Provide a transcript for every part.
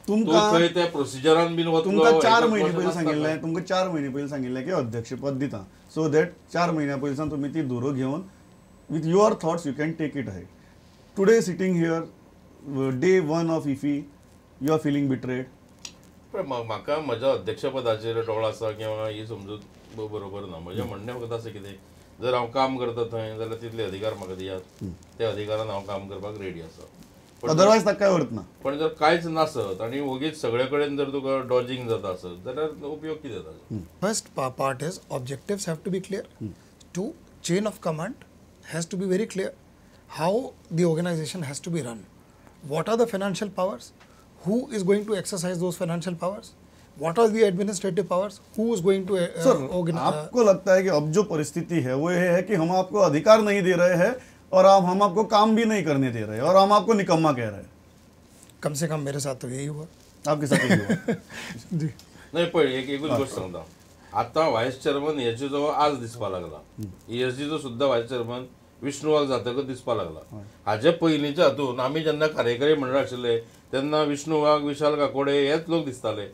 तुमकां त्या प्रोसिजरान बीन तुमकां 4 महिने पयलीं सांगिल्लें, तुमकां 4 महिने पयलीं सांगिल्लें की अध्यक्षपद दिता, सो दॅट 4 म्हयन्या पयलींसान तुमी ती धुरो घेवन with your thoughts you can take it ahead. Today sitting here day 1 of IFFI you are feeling betrayed. म्हाका म्हज्या अध्यक्षपदाचेर डोळो आसा किंवा ही समजूत बरोबर ना. म्हजें म्हणणें फक्त अशें कितें, जर हांव काम करता थंय जाल्यार तितले अधिकार म्हाका दियात, त्या अधिकारान हांव काम करपाक रेडी आसा. अदरवायज ताका काय अर्थ ना. पण जर कांयच नासत आनी ओगीच सगळे कडेन जर तुका डॉजिंग जाता आसत जाल्यार उपयोग कितें जाता. First part is objectives have to be clear. Two, chain of command has to be very clear. How the organization has to be run. What are the financial powers? Who is going to exercise those financial powers? What are the administrative powers? Who is going to organize? आपको लगता है कि अब जो परिस्थिति है वो ये है कि हम आपको अधिकार नहीं दे रहे हैं और हम आपको काम भी नहीं करने दे रहे हैं और हम आपको निकम्मा कह रहे हैं. कम से कम मेरे साथ तो यही हुआ. आपके साथ यही हुआ. जी नाही पण एकूच गोष्ट सांगता. आता व्हायस चेअरमन याची जो आज दिसपा लागला, ESGचो सुद्धा व्हायस चेअरमन विष्णू वाघ जातकच दिसपा लागला. हाजे पयलींच्या हातून आमी जेन्ना कार्यकारी मंडळ आशिल्ले तेन्ना विष्णू वाघ, विशाल काकोडे हेच लोक दिसताले.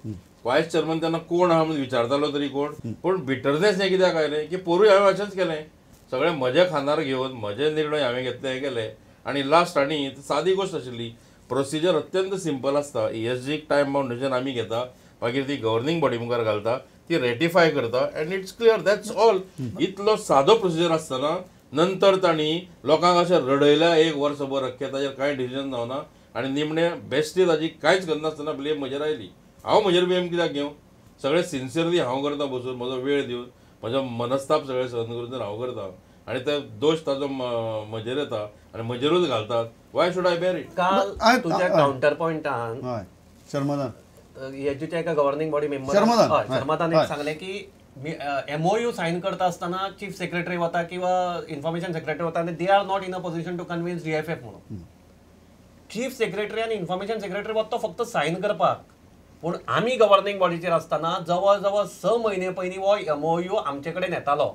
व्हायस चेअरमन तेन्ना कोण आहा म्हणून विचारतालो तरी कोण. पण बिटरनेस हें कित्याक आयलें की पोरूय हांवें अशेंच केलें, सगळे म्हजे खांदार घेवन म्हजे निर्णय हांवें घेतले हे केले आनी लास्ट आनी सादी गोष्ट आशिल्ली. प्रोसिजर अत्यंत सिंपल आसता. ESG टायम बाउंडेशन आमी घेता, मागीर ती गव्हर्निंग बॉडी मुखार घालता, ती रेटिफाय करता and it's clear, that's all. इतलो सादो प्रोसिजर आसतना नंतर तांणी लोकांक अशें रडयल्या 1 वर्सभर अख्खें ताजेर कांय डिसिजन जावना आनी निमणे बेश्टी ताजी कांयच करनासतना ब्लेम म्हजेर आयली. हांव म्हजेर ब्लेम कित्याक घेवं. सगळे सिन्सियरली हांव करता बसून, म्हजो वेळ दिवन, म्हजो मनस्ताप सगळे सहन करून हांव करता आनी ते दोश ताजो म्हजेर येता आनी म्हजेरूच घालतात. Why should I bear it. काल तुझ्या काउंटर पॉइंटान शर्मादान ESGच्या एका गव्हर्निंग बॉडी मेंबर शर्मादान एक सांगले की MOU साइन करता असताना चीफ सेक्रेटरी वता किंवा इन्फॉर्मेशन सेक्रेटरी वता आणि they are not in a position to convince DFF म्हणून. चीफ सेक्रेटरी आणि इन्फॉर्मेशन सेक्रेटरी वता फक्त साइन करपाक, पूण आमी गव्हर्निंग बॉडीचेर असताना जवळ जवळ 6 महिने पयलीं हो MOU आमचे कडेन येतालो.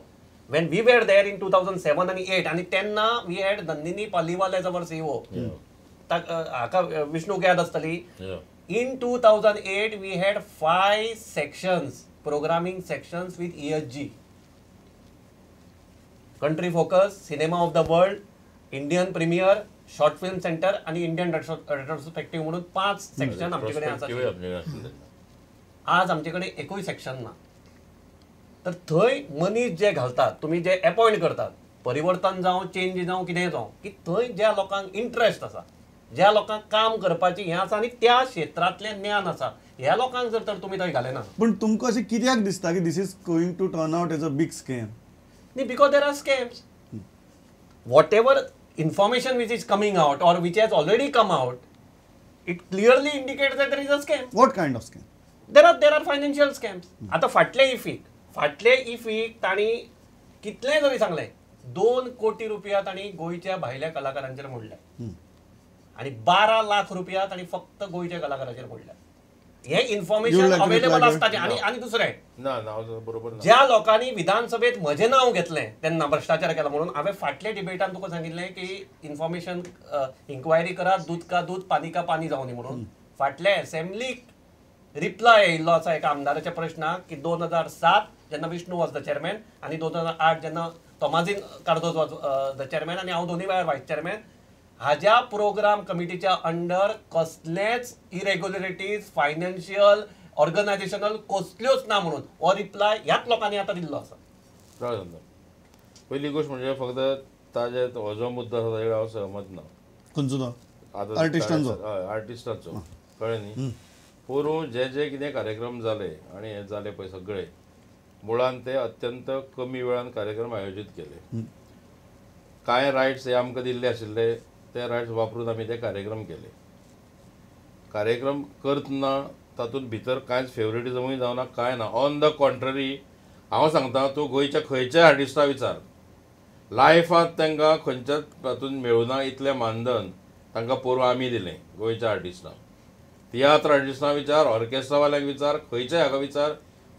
when we were there in 2007 आणि 8 आणि तेन्ना we had Nandini Paliwal as our CEO. हाका विष्णूक याद आसतली. In 2008 we had 5 sections, programming sections with ESG. Country Focus, Cinema of the World, Indian Premiere, Short Film Center आणि Indian Retrospective म्हणून 5 section आमच्याकडे आसात. आज आमच्याकडे एकूय सेक्शन ना. तर थंय मनीस जे घालतात, तुम्ही जे अपॉइंट करतात, परिवर्तन जावं चेंज जावं कितें जावं, की थंय ज्या लोकांक इंटरेस्ट आसा, ज्या लोकांक काम करपाची हें आसा आनी त्या क्षेत्रांतलें ज्ञान आसा, ह्या लोकांक जर तर तुमी थंय घालेना. पण तुमकां अशें कित्याक दिसता की this is going to turn out as a big scam? न्ही, because there are scams. Whatever information which is coming out or which has already come out, it clearly indicates that there is a scam. What kind of scam? There are financial scams. आता फाटले इफीक ताणी कितले जरी सांगले 2 कोटी रुपया ताणी गोयच्या भायल्या कलाकारांचेर मोडल्या आणि 12 लाख रुपया ताणी फक्त गोयच्या कलाकारांचेर मोडल्या. हे इन्फॉर्मेशन अवेलेबल असतात. आणि दुसरे ज्या लोकांनी विधानसभेत म्हजें नाव घेतलें तेन्ना भ्रष्टाचार केला म्हणून, हांवें फाटल्या डिबेटान तुका सांगिल्लें की इन्फॉर्मेशन इन्क्वायरी करा, दूध का दूध पानी का पानी जावं न्ही म्हणून. फाटल्या असेंब्लीक रिप्लाय येयल्लो आसा एका आमदाराच्या प्रश्नाक की 2007 जेन्ना विष्णू वॉज द चेअरमॅन आणि 2008 जेन्ना Tomazinho Cardozo was the chairman आणि हांव दोन्ही वेळार व्हायस चेअरमॅन, हाज्या प्रोग्राम कमिटीच्या अंडर कसलेच इरेग्युलरिटीज फायनान्शियल ऑर्गनायझेशनल कसल्योच ना म्हणून हो रिप्लाय ह्याच लोकांनी आता दिल्लो आसा. पहिली गोष्ट म्हणजे फक्त ताजे हो जो मुद्दो आसा ताजेर हांव सहमत ना. खंयचो तो? आर्टिस्टांचो कळ्ळें न्ही. पोरूं जे कितें कार्यक्रम जाले आनी हे जाले पळय सगळे, मुळान ते अत्यंत कमी वेळान कार्यक्रम आयोजीत केले. कांय रायट्स हे आमकां दिल्ले आशिल्ले, ते रायट्स वापरून आमी ते कार्यक्रम केले. कार्यक्रम करतना तातूंत भितर कांयच फेवरेटिजमूय जावना, कांय ना. ऑन द कॉन्ट्ररी हांव सांगता, तूं गोंयच्या खंयच्याय आर्टिस्टा विचार, लायफांत तांकां खंयच्याच हातूंत मेळुना इतलें मानधन तांकां पोरूं आमी दिलें गोंयच्या आर्टिस्टांक. तियात्र आर्टिस्टांक विचार, ऑर्केस्ट्रावाल्यांक विचार, खंयच्याय हाका विचार,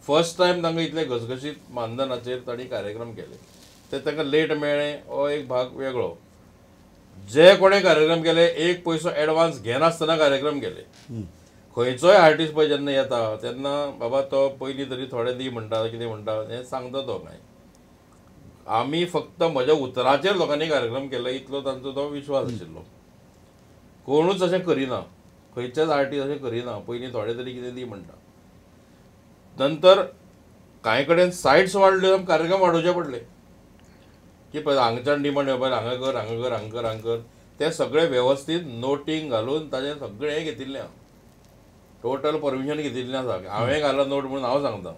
फर्स्ट टायम तांकां इतले घसघशीत मानधनाचेर तांणी कार्यक्रम केले. ते तांकां लेट मेळ्ळें हो एक भाग वेगळो. जे कोणें कार्यक्रम केले 1 पयसो एडवान्स घेनासतना कार्यक्रम केले. खंयचोय आर्टिस्ट पळय जेन्ना येता तेन्ना बाबा तो पयलीं तरी थोडे दी म्हणटा कितें म्हणटा हें सांगता तो काय आमी फक्त म्हज्या उतराचेर लोकांनी कार्यक्रम केलो इतलो तांचो तो विश्वास आशिल्लो कोणूच अशें करिना खंयचेच आर्टिस्ट अशें करिना पयलीं थोडे तरी कितें दी म्हणटा नंतर कांय कडेन सायट्स वाडल्यो कार्यक्रम वाडोवचे पडले की पळय हांगच्यान डिमांड येवपा हांगा कर हांगा कर हांगा कर हांगा कर ते सगळे वेवस्थीत नोटींग घालून ताजें सगळें घेतिल्लें आहा टोटल परमिशन घेतिल्लें आसा हांवें घाला नोट म्हणून हांव सांगता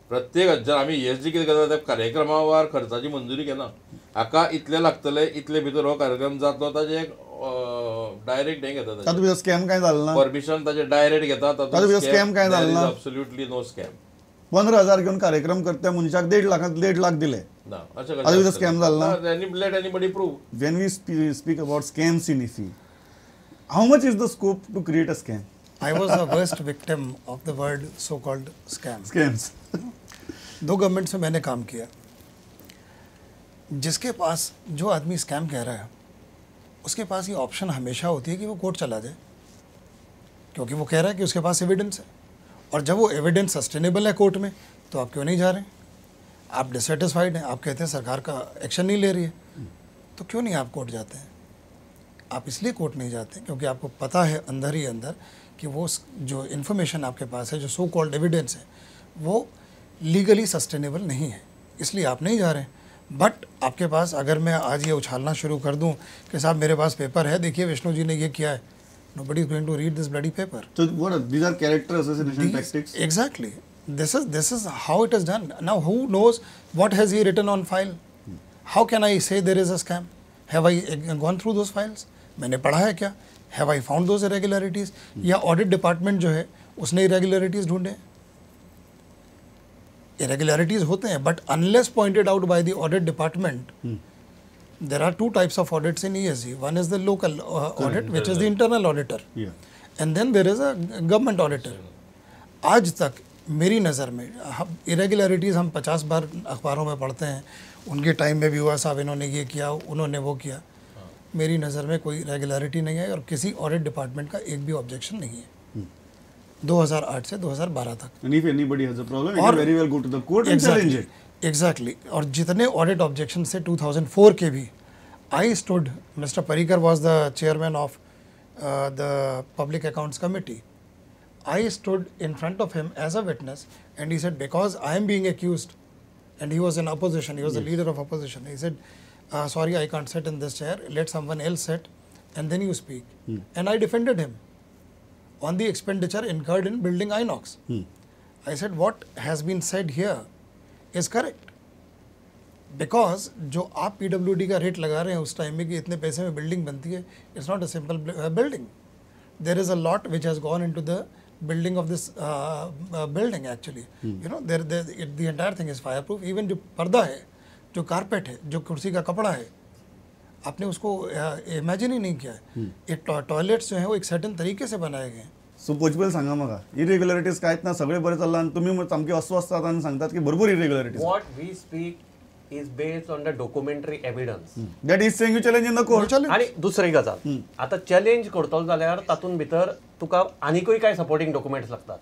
प्रत्येक जर आमी ESG कितें करता त्या कार्यक्रमा वार खर्चाची मंजुरी केना हाका इतले लागतले इतले भितर हो कार्यक्रम जातलो ताजें एक डायरेक्ट हें घेता तातूंत भितर स्कॅम काय झालं ना परमिशन ताजें डायरेक्ट घेता तातूंत भितर स्कॅम काय झालं ना एब्सोल्युटली नो स्कॅम 15,000 घेऊन कार्यक्रम करता मनशाक 1.5 लाख दिले ना अशें तातूंत भितर स्कॅम झालं ना let anybody prove when we speak about scams in IFI, how much is the scope to create a scam? I was the worst victim of the word so-called scam. Scams. 2 governments में मैंने काम KIA जिसके pass जो आदमी scam कह रहा है उसके pass ये option हमेशा होती है कि वो कोर्ट चला जाए क्योंकि वो कह रहा है कि उसके पास एविडेंस है और जब वो एविडेंस सस्टेनेबल है कोर्ट में तो आप क्यों नहीं जा रहे आप डिससेटिस्फाइड हैं आप कहते हैं सरकार का एक्शन नहीं ले रही है तो क्यों नहीं आप कोर्ट जाते हैं आप इसलिए कोर्ट नहीं जाते क्योंकि आपको पता है अंदर ही अंदर कि वो जो इन्फॉर्मेशन आपके पास है जो सो कॉल्ड एविडेंस है वो लीगली सस्टेनेबल नहीं है इसलिए आप नहीं जा रहे हैं बट आपके पास अगर मैं आज ये उछालना शुरू कर दूं कि साहब मेरे पास पेपर है देखिए विष्णु जी ने ये किया है nobody is going to read this bloody paper. So what are, these are character assassination tactics? Exactly. This is how it is done. Now who knows what has he written on file? How can I say there is a scam? Have I gone through those files? मैंने पढ़ा है क्या? Have I found those irregularities? या audit department जो है उसने irregularities ढूंढे irregularities होते हैं but unless pointed out by the audit department there are 2 types of audits in ESG. One is the local audit which is the internal auditor and then there is a government auditor. आज तक मेरी नज़र में irregularities हम 50 बार अखबारों में पढ़ते हैं उनके time में भी हुआ साहब इन्होंने ये किया उन्होंने वो किया मेरी नज़र में कोई रेगुलरिटी नहीं है और किसी ऑडिट डिपार्टमेंट का एक भी ऑब्जेक्शन नहीं है 2008 से 2012 तक And if anybody has a problem, it can very well go to the court and challenge it. Exactly. और जितने ऑडिट ऑब्जेक्शन से 2004 के भी I stood mister Parrikar was the chairman of the public accounts committee I stood in front of him as a witness and he said because I am being accused and he was in opposition, he was the leader of opposition. He said, sorry, I can't sit in this chair, let someone else sit and then you speak. And I defended him on the expenditure incurred in building Inox. I said, what has been said here is correct. Because जो आप PWD का rate लगा रहे हैं उस time में कि इतने पैसे में बिल्डिंग बनती है, it's not a simple building. There is a lot which has gone into the building of this building actually. You know, the entire thing is fireproof. Even जो पर्दा है, जो कारपेट है, जो कुर्सी का कपड़ा है, आपने उसको इमेजिन ही नहीं किया है. ये टॉयलेट्स जो हैं वो एक सर्टेन तरीके से बनाए गए हैं. सो पोचपेल सांगा म्हाका इरेग्युलरिटीज कांयच ना सगळे बरें चल्लां आनी तुमी सामके अस्वस्थ जातात आनी सांगतात की भरपूर इरेग्युलरिटीज What we speak is based on the documentary evidence. That is saying you challenge in the court आणि दुसरी गजाल आता चॅलेंज करतलो जाल्यार तातूंत भितर तुका आनीकूय काय सपोर्टिंग डॉक्युमेंट्स लागतात.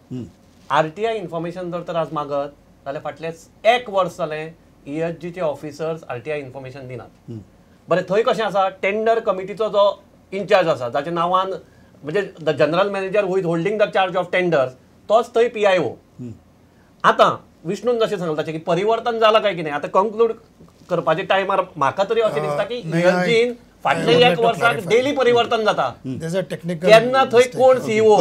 RTI इन्फॉर्मेशन जर तर आज मागत जाल्यार फाटले 1 वर्स जालें ESG चे ऑफिसर्स RTI इन्फॉर्मेशन दिनात. बरें थंय कशें आसा टेंडर कमिटीचो जो इन्चार्ज आसा जाच्या नांवान म्हणजे the general manager who is holding the charge of tenders तोच थंय PIO. आतां विष्णून जशें सांगता की परिवर्तन जालां काय कितें आतां कंक्लूड करपाच्या टायमार म्हाका तरी अशें दिसता की ESGन फाटले 1 वर्साक डेली परिवर्तन जाता. केन्ना थंय कोण CEO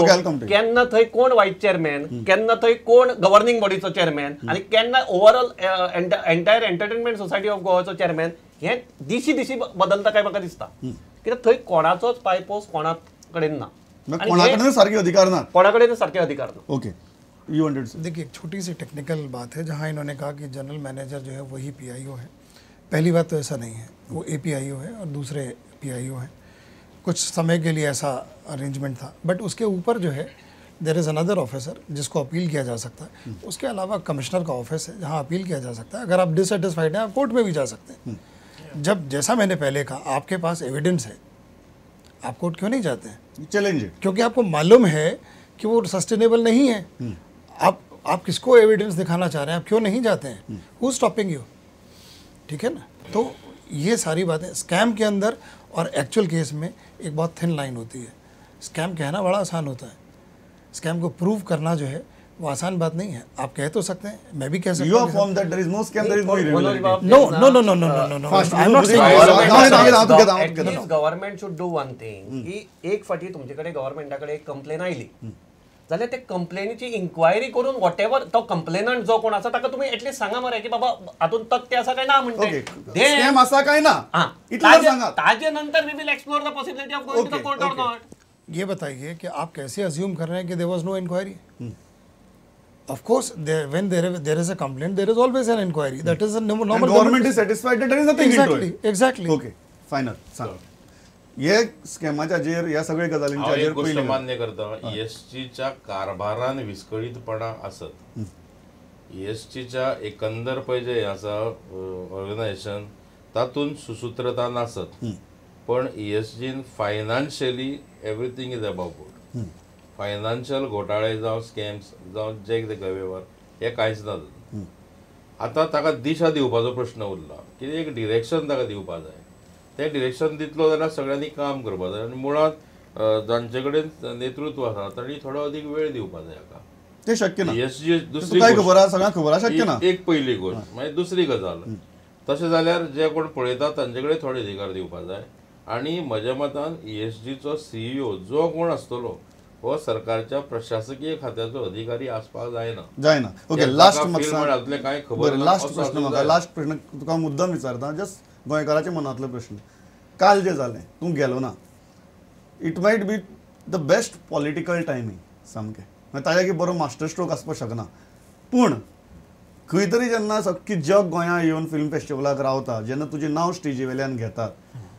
केन्ना थंय कोण वायस चेअरमॅन केन्ना थंय कोण गव्हर्निंग बॉडीचो चेअरमॅन आणि केन्ना overall entire entertainment society of गोवाचो चेअरमॅन हे दिशी बदलता काय म्हाका दिसता. कित्याक थंय कोणाचोच पायपोस कोणा कडेन ना कोणाकडेन सारके अधिकार ना कोणा कडेन सारके अधिकार ना. ओके यू वांटेड देखिए एक छोटी सी टेक्निकल बात है जहाँ इन्होंने कहा कि जनरल मैनेजर जो है वही PIO है. पहली बात तो ऐसा नहीं है वो APIO है और दूसरे PIO है. कुछ समय के लिए ऐसा अरेंजमेंट था बट उसके ऊपर जो है देयर इज़ अनदर ऑफिसर जिसको अपील किया जा सकता है. उसके अलावा कमिश्नर का ऑफिस है जहाँ अपील किया जा सकता है. अगर आप डिससेटिस्फाइड हैं आप कोर्ट में भी जा सकते हैं. जब जैसा मैंने पहले कहा आपके पास एविडेंस है आप कोर्ट क्यों नहीं जाते हैं चैलेंज क्योंकि आपको मालूम है कि वो सस्टेनेबल नहीं है, आप किसको एविडेंस दिखाना चाह रहे हैं, आप क्यों नहीं जाते हैं, हु स्टॉपिंग यू, ठीक है ना। तो ये सारी बातें स्कैम के अंदर और एक्चुअल केस में एक बहुत थिन लाइन होती है। स्कैम कहना बड़ा आसान होता है, स्कैम को प्रूव करना जो है वो आसान बात नहीं है। आप कह तो सकते हैं, मैं भी कह सकता You हूँ, affirm that there is no scam, there is no irregularity. no, Fast, I'm not saying Fast, that. Government should do one thing की एक फाटी तुमच्याकडे गव्हर्नमेंटाकडे एक कंप्लेन आयली जाल्यार ते कंप्लेनीची इन्क्वायरी करून वॉटेवर तो कंप्लेनंट जो कोण आसा ताका तुम्ही एटलीस्ट सांगा मरे की बाबा हातून तथ्य आसा काय ना म्हणते स्कॅम असा काय ना हां इतलं सांगा. ताजे नंतर we will explore the possibility of going to the court or not. ये बताइए कि आप कैसे अज्यूम कर रहे हैं कि there was no inquiry? Of course, when there is a complaint, there is always an inquiry. That is a normal. And government is satisfied that there is nothing into it. Exactly. Okay, final. सांगा. हे स्कॅमाच्या जेर या सगळ्या गजालींच्या हांव जेर एक गोष्ट पयलीं मान्य करता, ESGच्या कारभारान विस्कळीतपणा आसत. ESGच्या एकंदर पळय जे आसा ऑर्गनायझेशन तातूंत सुसूत्रता नासत, पण ESGन financially everything is above board. Financial घोटाळे जावं स्कॅम्स जावं जे कितें गैरव्यवहार हे कांयच ना. आतां ताका दिशा दिवपाचो प्रश्न उरला की एक डिरेक्शन ताका दिवपाक जाय. तें डिरेक्शन दितलो जाल्यार सगळ्यांनी काम करपाक जाय आनी मुळात जांचे कडेन नेतृत्व आसा तांणी थोडो अदीक वेळ दिवपाक जाय हाका. ते शक्य ना. ESG दुसरी काय खबर आहा, सगळ्यांक खबर आहा, शक्य ना. एक पहिली गोष्ट. मागीर दुसरी गजाल, तशें जाल्यार जे कोण पळयतात तांचे कडेन थोडे अधिकार दिवपाक जाय. आनी म्हज्या मतान ESGचो CEO जो कोण आसतलो हो सरकारच्या प्रशासकीय खात्याचो अधिकारी आसपाक जायना. ओके, लास्ट म्हाका कांय खबर ना. लास्ट प्रश्न म्हाका लास्ट प्रश्न तुका मुद्दाम विचारता, जस्ट गोंयकाराच्या मनांतलो प्रश्न. काल जे जालें तूं गेलो ना, it might be the best political timing सामकें, ताज्या की बरो मास्टर स्ट्रोक आसपाक शकना, पूण खंय तरी जेन्ना सख्खी जग गोंयां येवन फिल्म फेस्टिवलाक रावता, जेन्ना तुजें नांव स्टेजी वेल्यान घेतात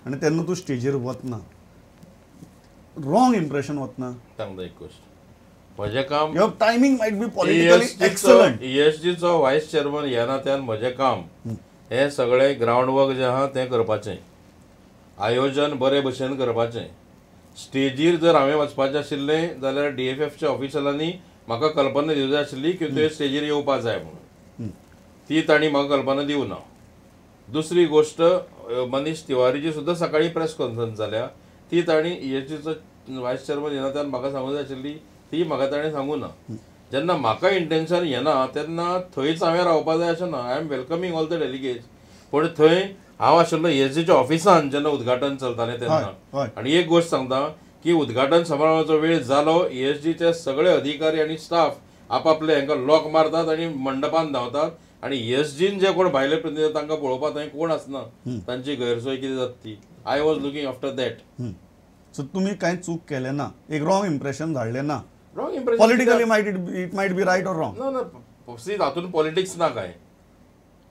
आनी तेन्ना तूं स्टेजीर वतना रॉंग इम्प्रेशन वतना. सांगता एक गोष्ट, म्हजें काम your timing might be politically excellent. ESGचो वायस चेअरमन ह्या नात्यान म्हजें काम हें सगळें ग्रावंड वर्क जें आहा तें करपाचें, आयोजन बरे भशेन करपाचें. स्टेजीर जर हांवें वचपाचें आशिल्लें जाल्यार DFFच्या ऑफिशलांनी म्हाका कल्पना दिवंक जाय आशिल्ली की तुवें स्टेजीर येवपाक जाय म्हणून. ती तांणी म्हाका कल्पना दिवं ना. दुसरी गोश्ट, मनीश तिवारीची सुद्दां सकाळी प्रेस कॉन्फरन्स जाल्या, ती तांणी ESGचो वायस चेअरमन ह्या नात्यान म्हाका सांगूंक जाय आशिल्ली, ती म्हाका ताणें सांगूं ना. जेन्ना म्हाका इंटेन्शन येना तेन्ना थंयच हांवें रावपाक जाय अशें ना. I am welcoming all the delegates. पूण थंय हांव आशिल्लो ESGच्या ऑफिसान जेन्ना उद्घाटन चलतालें तेन्ना. आनी एक गोश्ट सांगता की उद्घाटन समारंभाचो वेळ जालो, ESGचे सगळे अधिकारी आनी स्टाफ आपापले हांकां लॉक मारतात आनी मंडपान धांवतात, आनी ESGन जे कोण भायले प्रतिनिधी तांकां पळोवपाक थंय कोण आसना, तांची गैरसोय कितें जाता ती. I was looking after that. So तुमी कांय चूक केलें ना, एक रॉंग इम्प्रेशन धाडलें ना. Wrong impression politically it might be right or wrong. ना हातून पॉलिटिक्स ना काय,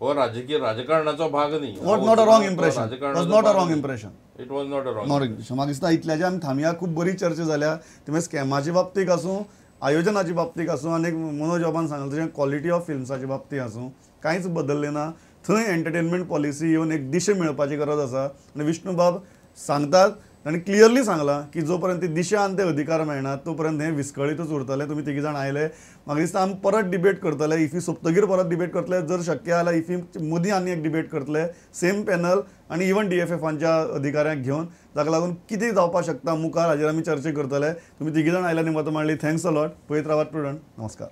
हो राजकारणाचो भाग न्ही. What not a wrong impression, was not a wrong impression. It was not a wrong impression. म्हाका दिसता इतल्याचे आमी थांबया. खूब बरी चर्चा जाल्या, ती स्कॅमाचे बाबतीक आसूं, आयोजनाचे बाबतीक आसूं, आनी मनोज बाबान सांगलें तशें क्वॉलिटी ऑफ फिल्म्साचे बाबतीत आसूं, कांयच बदललें ना. थंय एंटरटेनमेंट पॉलिसी येवन एक दिशा मेळपाची गरज आसा. आनी विष्णुबाब सांगतात, तांणी क्लियरली सांगलां की जो पर्यंत ती दिशा आनी ते अधिकार मेळनात तो पर्यंत हें विस्कळीतूच उरतलें. तुमी तिगी जाण आयले, म्हाका दिसता आमी परत डिबेट करतले. इफी सोंपतकीर परत डिबेट करतले, जर शक्य जाल्यार इफी मदीं आनी एक डिबेट करतले, सेम पॅनल आनी इवन DFFच्या अधिकाऱ्यांक घेवन. ताका लागून कितें जावपाक शकता मुखार हाजेर आमी चर्चा करतले. तुमी तिगी जाण आयल्यांनी मतां मांडली. Thanks a lot. पळयत रावात प्रुडंट. नमस्कार.